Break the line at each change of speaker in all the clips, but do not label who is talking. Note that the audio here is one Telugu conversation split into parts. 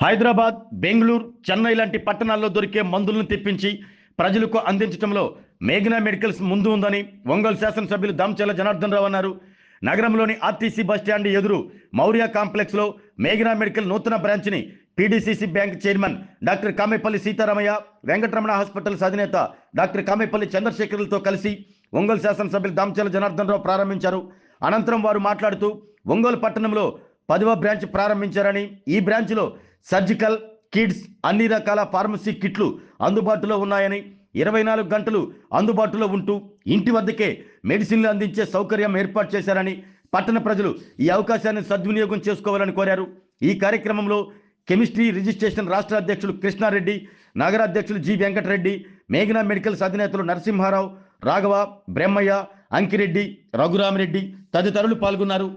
హైదరాబాద్, బెంగళూరు, చెన్నై లాంటి పట్టణాల్లో దొరికే మందులను తెప్పించి ప్రజలకు అందించడంలో మేఘనా మెడికల్స్ ముందు ఉందని ఒంగోలు శాసనసభ్యులు దామచర్ల జనార్దన్ రావు అన్నారు. నగరంలోని ఆర్టీసీ బస్టాండ్ ఎదురు మౌర్య కాంప్లెక్స్లో మేఘనా మెడికల్ నూతన బ్రాంచ్ని PDCC bank chairman doctor Kamepalli Seetharamaiah, Venkataramana hospitals అధినేత డాక్టర్ కామేపల్లి చంద్రశేఖర్లతో కలిసి ఒంగోలు శాసనసభ్యులు దామచర్ల జనార్దన్ రావు ప్రారంభించారు. అనంతరం వారు మాట్లాడుతూ ఒంగోలు పట్టణంలో 10వ బ్రాంచ్ ప్రారంభించారని, ఈ బ్రాంచ్లో సర్జికల్, కిడ్స్, అన్ని రకాల ఫార్మసీ కిట్లు అందుబాటులో ఉన్నాయని, 24 గంటలు అందుబాటులో ఉంటూ ఇంటి వద్దకే మెడిసిన్లు అందించే సౌకర్యం ఏర్పాటు చేశారని, పట్టణ ప్రజలు ఈ అవకాశాన్ని సద్వినియోగం చేసుకోవాలని కోరారు. ఈ కార్యక్రమంలో కెమిస్ట్రీ రిజిస్ట్రేషన్ రాష్ట్ర అధ్యక్షులు కృష్ణారెడ్డి, నగరాధ్యక్షులు జి వెంకటరెడ్డి, మేఘనా మెడికల్స్ అధినేతలు నరసింహారావు, రాఘవ, బ్రహ్మయ్య, అంకిరెడ్డి, రఘురామరెడ్డి తదితరులు పాల్గొన్నారు.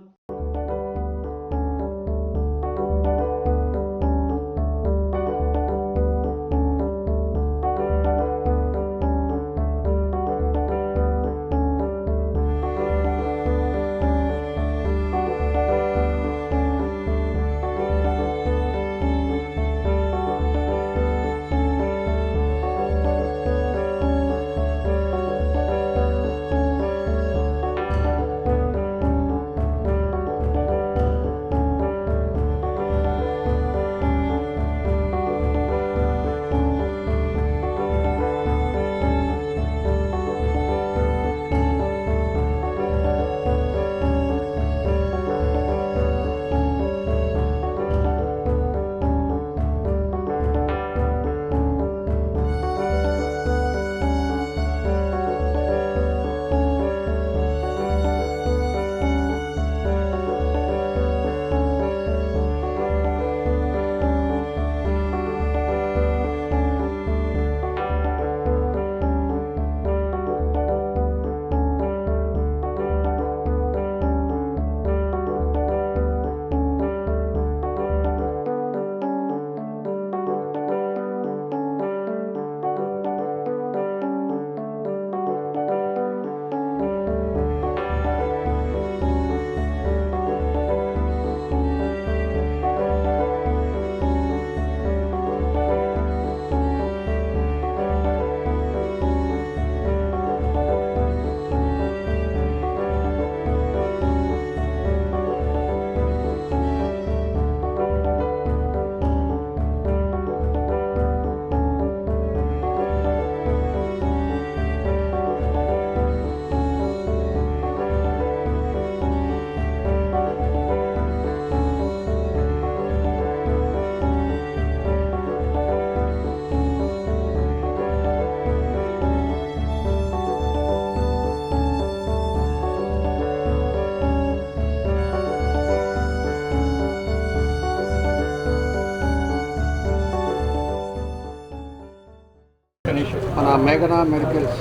మన మేఘనా మెడికల్స్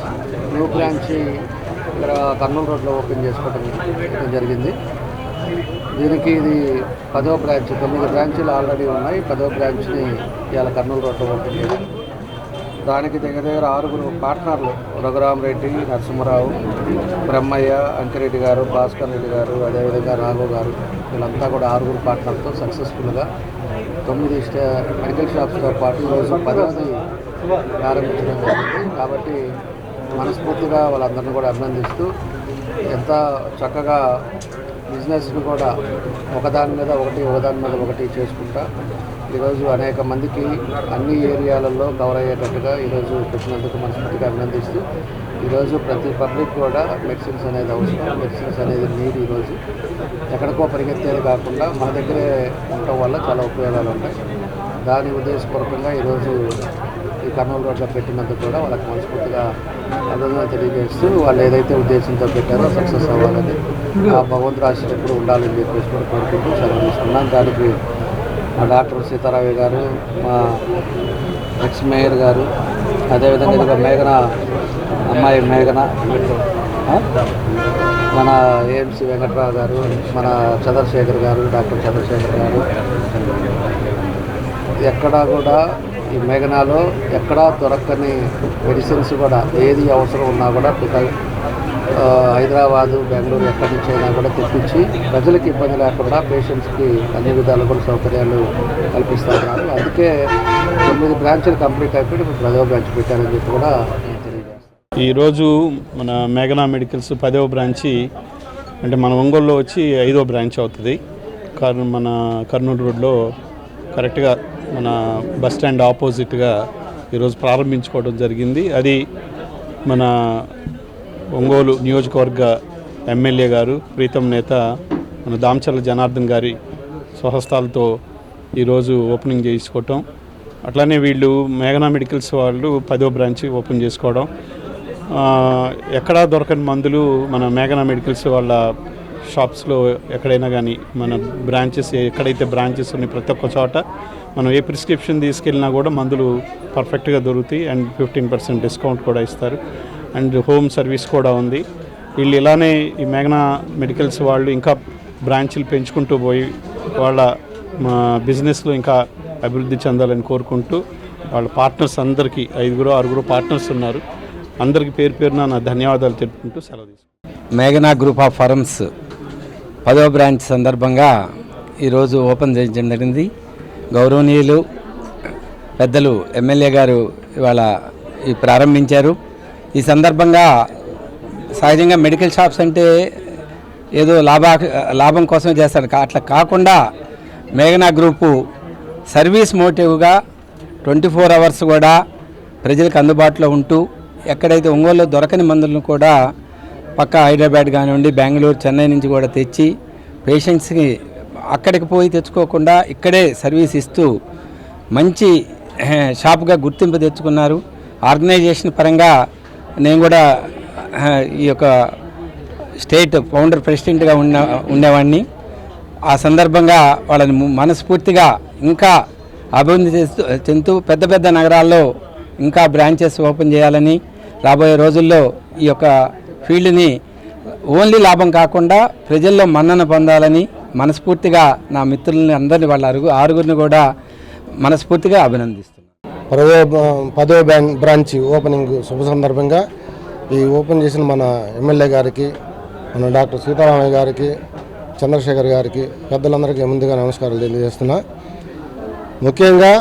న్యూ బ్రాంచ్ ఇక్కడ కర్నూలు రోడ్లో ఓపెన్ చేసుకోవడం జరిగింది. దీనికి ఇది 10వ బ్రాంచ్. 9 బ్రాంచీలు ఆల్రెడీ ఉన్నాయి. 10వ బ్రాంచ్ని ఇవాళ కర్నూలు రోడ్లో ఓపెన్ చేయాలి. దానికి దగ్గర 6 పార్ట్నర్లు రఘురామరెడ్డి, నరసింహరావు, బ్రహ్మయ్య, అంకిరెడ్డి గారు, భాస్కర్ రెడ్డి గారు, అదేవిధంగా రాఘవ్ గారు, వీళ్ళంతా కూడా 6 పార్ట్నర్తో సక్సెస్ఫుల్గా 9 మెడికల్ షాప్స్తో పాటు ఈరోజు 10వది ప్రారంభించడం జరిగింది. కాబట్టి మనస్ఫూర్తిగా వాళ్ళందరినీ కూడా అభినందిస్తూ, ఎంత చక్కగా బిజినెస్ని కూడా ఒకదాని మీద ఒకటి చేసుకుంటా ఈరోజు అనేక మందికి అన్ని ఏరియాలలో కవర్ అయ్యేటట్టుగా ఈరోజు పెట్టినందుకు మనస్ఫూర్తిగా అభినందిస్తూ, ఈరోజు ప్రతి పబ్లిక్ కూడా మెడిసిన్స్ అనేది అవసరం, మెడిసిన్స్ అనేది నీరు. ఈరోజు ఎక్కడికో పరిగెత్తేది కాకుండా మన దగ్గరే ఉండటం వల్ల చాలా ఉపయోగాలు ఉంటాయి. దాని ఉద్దేశపూర్వకంగా ఈరోజు ఈ కర్నూలు రోడ్లో పెట్టినందుకు కూడా వాళ్ళకి మనస్ఫూర్తిగా అభినందన తెలియజేస్తూ, వాళ్ళు ఏదైతే ఉద్దేశంతో పెట్టారో సక్సెస్ అవ్వాలని, ఆ భగవంతుడు ఆశీస్సులు ఎప్పుడు ఉండాలని చెప్పేసి కూడా కోరుకుంటూ సెలవు తీసుకున్నాం. దానికి మా డాక్టర్ సీతారామయ్య గారు, మా ఎక్స్ మేయర్ గారు, అదేవిధంగా ఇదిగో మేఘనా అమ్మాయి మేఘన, మన ఏఎంసీ వెంకటరావు గారు, మన చంద్రశేఖర్ గారు, డాక్టర్ చంద్రశేఖర్ గారు, ఎక్కడా కూడా ఈ మేఘనాలో ఎక్కడా దొరకని మెడిసిన్స్ కూడా ఏది అవసరం ఉన్నా కూడా హైదరాబాదు, బెంగళూరు ఎక్కడి నుంచి అయినా కూడా తెప్పించి ప్రజలకు ఇబ్బంది లేకుండా పేషెంట్స్కి అన్ని విధాలు కూడా సౌకర్యాలు కల్పిస్తూ ఉన్నారు. అందుకే 9 బ్రాంచ్లు కంప్లీట్ అయిపోయి ఇప్పుడు 10వ బ్రాంచ్ పెట్టారని చెప్పి కూడా నేను తెలియజేస్తాను.
ఈరోజు మన మేఘనా మెడికల్స్ 10వ బ్రాంచి అంటే మన ఒంగోలులో వచ్చి 5వ బ్రాంచ్ అవుతుంది. మన కర్నూలు రోడ్లో కరెక్ట్గా మన బస్ స్టాండ్ ఆపోజిట్గా ఈరోజు ప్రారంభించుకోవడం జరిగింది. అది మన ఒంగోలు నియోజకవర్గ ఎమ్మెల్యే గారు, ప్రీతం నేత మన దామచర్ల జనార్దన్ గారి స్వహస్తాలతో ఈరోజు ఓపెనింగ్ చేసుకోవటం, అట్లానే వీళ్ళు మేఘనా మెడికల్స్ వాళ్ళు 10వ బ్రాంచ్ ఓపెన్ చేసుకోవడం, ఎక్కడా దొరకని మందులు మన మేఘనా మెడికల్స్ వాళ్ళ షాప్స్లో ఎక్కడైనా కానీ మన బ్రాంచెస్ ఎక్కడైతే బ్రాంచెస్ ఉన్నాయి ప్రతి ఒక్క చోట మనం ఏ ప్రిస్క్రిప్షన్ తీసుకెళ్ళినా కూడా మందులు పర్ఫెక్ట్గా దొరుకుతాయి. అండ్ 15% డిస్కౌంట్ కూడా ఇస్తారు. అండ్ హోమ్ సర్వీస్ కూడా ఉంది. వీళ్ళు ఇలానే ఈ మేఘనా మెడికల్స్ వాళ్ళు ఇంకా బ్రాంచ్లు పెంచుకుంటూ పోయి వాళ్ళ బిజినెస్లో ఇంకా అభివృద్ధి చెందాలని కోరుకుంటూ వాళ్ళ పార్ట్నర్స్ అందరికీ 5-6 పార్ట్నర్స్ ఉన్నారు. అందరికీ పేరు పేరున నా ధన్యవాదాలు తెలుపుకుంటూ సెలవు తీసుకుంటాను.
మేఘనా గ్రూప్ ఆఫ్ ఫర్మ్స్ 10వ బ్రాంచ్ సందర్భంగా ఈరోజు ఓపెన్ చేయడం జరిగింది. గౌరవనీయులు పెద్దలు ఎమ్మెల్యే గారు ఇవాళ ప్రారంభించారు. ఈ సందర్భంగా సహజంగా మెడికల్ షాప్స్ అంటే ఏదో లాభం కోసమే చేస్తారు. అట్లా కాకుండా మేఘనా గ్రూపు సర్వీస్ మోటివ్గా 24 అవర్స్ కూడా ప్రజలకు అందుబాటులో ఉంటూ ఎక్కడైతే ఒంగోలులో దొరకని మందులను కూడా పక్క హైదరాబాద్ కానివ్వండి, బెంగళూరు, చెన్నై నుంచి కూడా తెచ్చి పేషెంట్స్కి అక్కడికి పోయి తెచ్చుకోకుండా ఇక్కడే సర్వీస్ ఇస్తూ మంచి షాప్గా గుర్తింపు తెచ్చుకున్నారు. ఆర్గనైజేషన్ పరంగా నేను కూడా ఈ యొక్క స్టేట్ ఫౌండర్ ప్రెసిడెంట్గా ఉండేవాడిని. ఆ సందర్భంగా వాళ్ళని మనస్ఫూర్తిగా ఇంకా అభివృద్ధి చెందుతూ పెద్ద పెద్ద నగరాల్లో ఇంకా బ్రాంచెస్ ఓపెన్ చేయాలని, రాబోయే రోజుల్లో ఈ యొక్క ఫీల్డ్ని ఓన్లీ లాభం కాకుండా ప్రజల్లో మన్నన పొందాలని మనస్ఫూర్తిగా నా మిత్రులని అందరినీ వాళ్ళ 6గురిని కూడా మనస్ఫూర్తిగా అభినందిస్తున్నాను.
10వ బ్రాంచ్ ఓపెనింగ్ శుభ సందర్భంగా ఈ ఓపెన్ చేసిన మన ఎమ్మెల్యే గారికి, మన డాక్టర్ సీతారామయ్య గారికి, చంద్రశేఖర్ గారికి, పెద్దలందరికీ ముందుగా నమస్కారాలు తెలియజేస్తున్నా. ముఖ్యంగా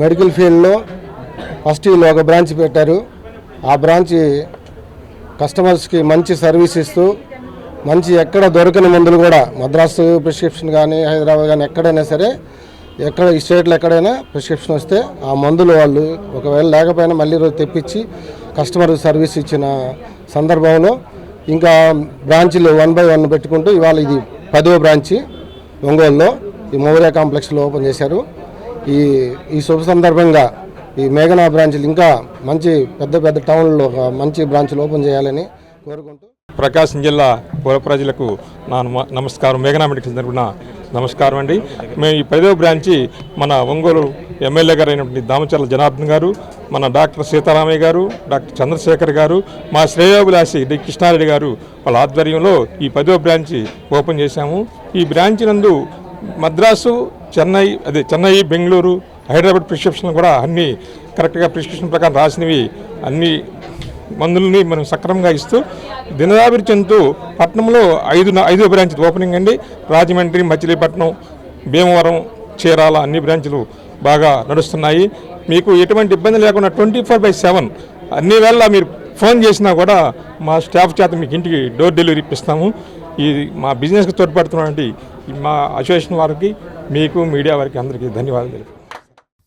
మెడికల్ ఫీల్డ్లో ఫస్ట్ వీళ్ళు ఒక బ్రాంచ్ పెట్టారు. ఆ బ్రాంచ్ కస్టమర్స్కి మంచి సర్వీస్ ఇస్తూ మంచి ఎక్కడ దొరకని మందులు కూడా మద్రాసు ప్రిస్క్రిప్షన్ కానీ హైదరాబాద్ కానీ ఎక్కడైనా సరే ఎక్కడ ఈ స్టేట్లో ఎక్కడైనా ప్రిస్క్రిప్షన్ వస్తే ఆ మందులు వాళ్ళు ఒకవేళ లేకపోయినా మళ్ళీ రోజు తెప్పించి కస్టమర్ సర్వీస్ ఇచ్చిన సందర్భంలో ఇంకా బ్రాంచ్లు 1 by 1 పెట్టుకుంటూ ఇవాళ ఇది 10వ బ్రాంచి ఒంగోలులో ఈ మౌర్య కాంప్లెక్స్లో ఓపెన్ చేశారు. ఈ శుభ సందర్భంగా ఈ మేఘనా బ్రాంచ్లు ఇంకా మంచి పెద్ద టౌన్లో మంచి బ్రాంచ్లు ఓపెన్ చేయాలని కోరుకుంటూ
ప్రకాశం జిల్లా పౌర ప్రజలకు నా నమస్కారం. మేఘనా మెడికల్స్ తరపున నమస్కారం అండి. మేము ఈ 10వ బ్రాంచి మన ఒంగోలు ఎమ్మెల్యే గారు అయినటువంటి దామచర్ల జనార్దన్ గారు, మన డాక్టర్ సీతారామయ్య గారు, డాక్టర్ చంద్రశేఖర్ గారు, మా శ్రేయోభిలాషి డి కృష్ణారెడ్డి గారు వాళ్ళ ఆధ్వర్యంలో ఈ 10వ బ్రాంచి ఓపెన్ చేశాము. ఈ బ్రాంచ్ నందు మద్రాసు, చెన్నై, బెంగళూరు, హైదరాబాద్ ప్రిస్క్రిప్షన్ కూడా అన్నీ కరెక్ట్గా ప్రిస్క్రిప్షన్ ప్రకారం రాసినవి అన్ని మందులని మనం సక్రమంగా ఇస్తూ దినదాభివృద్ధి చెందుతూ పట్టణంలో 5వ బ్రాంచ్ ఓపెనింగ్ అండి. రాజమండ్రి, మచిలీపట్నం, భీమవరం, చీరాల అన్ని బ్రాంచ్లు బాగా నడుస్తున్నాయి. మీకు ఎటువంటి ఇబ్బంది లేకుండా 24/7 అన్ని వేళ మీరు ఫోన్ చేసినా కూడా మా స్టాఫ్ చేత మీకు ఇంటికి డోర్ డెలివరీ ఇప్పిస్తాము. ఈ మా బిజినెస్కి తోడ్పడుతున్నటువంటి మా అసోసియేషన్ వారికి, మీకు, మీడియా వారికి అందరికీ ధన్యవాదాలు తెలుపు.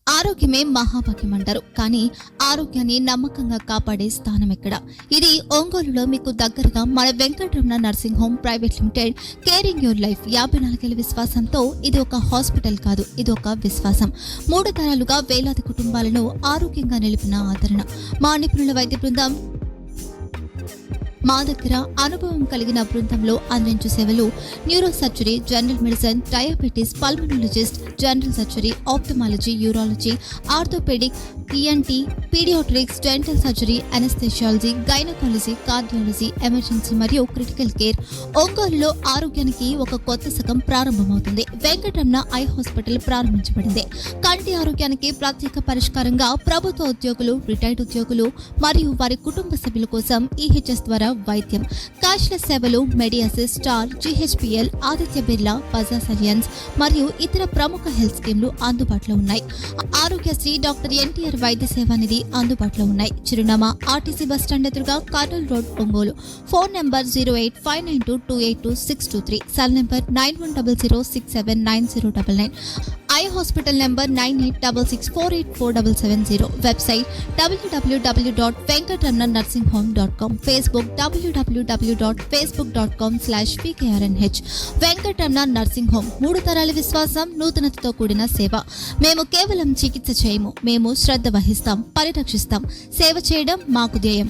ఆరోగ్యమే మహాభాగ్యం అంటారు, కానీ ఆరోగ్యాన్ని నమ్మకంగా కాపాడే స్థానం ఎక్కడ? ఇది ఒంగోలులో మీకు దగ్గరగా మన Venkataramana nursing home private limited. Caring your life 54 ఏళ్ల విశ్వాసంతో ఇది ఒక హాస్పిటల్ కాదు, ఇది ఒక విశ్వాసం. 3 తరాలుగా వేలాది కుటుంబాలను ఆరోగ్యంగా నిలిపిన ఆదరణ. మా నిపుణుల వైద్య బృందం మా దగ్గర అనుభవం కలిగిన బృందంలో అందించే సేవలు neuro surgery, general medicine, diabetes, pulmonologist, general surgery, ophthalmology, urology, orthopaedic, ENT, paediatrics, dental surgery, anaesthesiology, gynaecology, cardiology, emergency మరియు క్రిటికల్ కేర్. ఒంగోలులో ఆరోగ్యానికి ఒక కొత్త శకం ప్రారంభమవుతుంది. వెంకటరమణ ఐ హాస్పిటల్ ప్రారంభించబడింది. కంటి ఆరోగ్యానికి ప్రత్యేక పరిష్కారంగా ప్రభుత్వ ఉద్యోగులు, రిటైర్డ్ ఉద్యోగులు మరియు వారి కుటుంబ సభ్యుల కోసం ఈహెచ్ఎస్ ద్వారా వైద్యం, క్యాష్లెస్ సేవలు Medi Assist, Star, GHPL, Aditya Birla, Bajaj Allianz మరియు ఇతర ప్రముఖ హెల్త్ స్కీమ్లు అందుబాటులో ఉన్నాయి. ఆరోగ్యశ్రీ, డాక్టర్ ఎన్టీఆర్ వైద్య సేవా నిధి అందుబాటులో ఉన్నాయి. చిరునామా ఆర్టీసీ బస్ స్టాండ్ ఎదురుగా, Kurnool road, Ongole. Phone number 08592282623, cell number 9100679099, eye hospital number 9866484770, website www.venkatramannursing.com, Facebook www.facebook.com/pkrnh. Venkataramana nursing home, 3 తరాల విశ్వాసం, నూతనతతో కూడిన సేవ. మేము కేవలం చికిత్స చేయము, మేము శ్రద్ధ వహిస్తాం, పరిరక్షిస్తాం. సేవ చేయడం మాకు ధ్యేయం.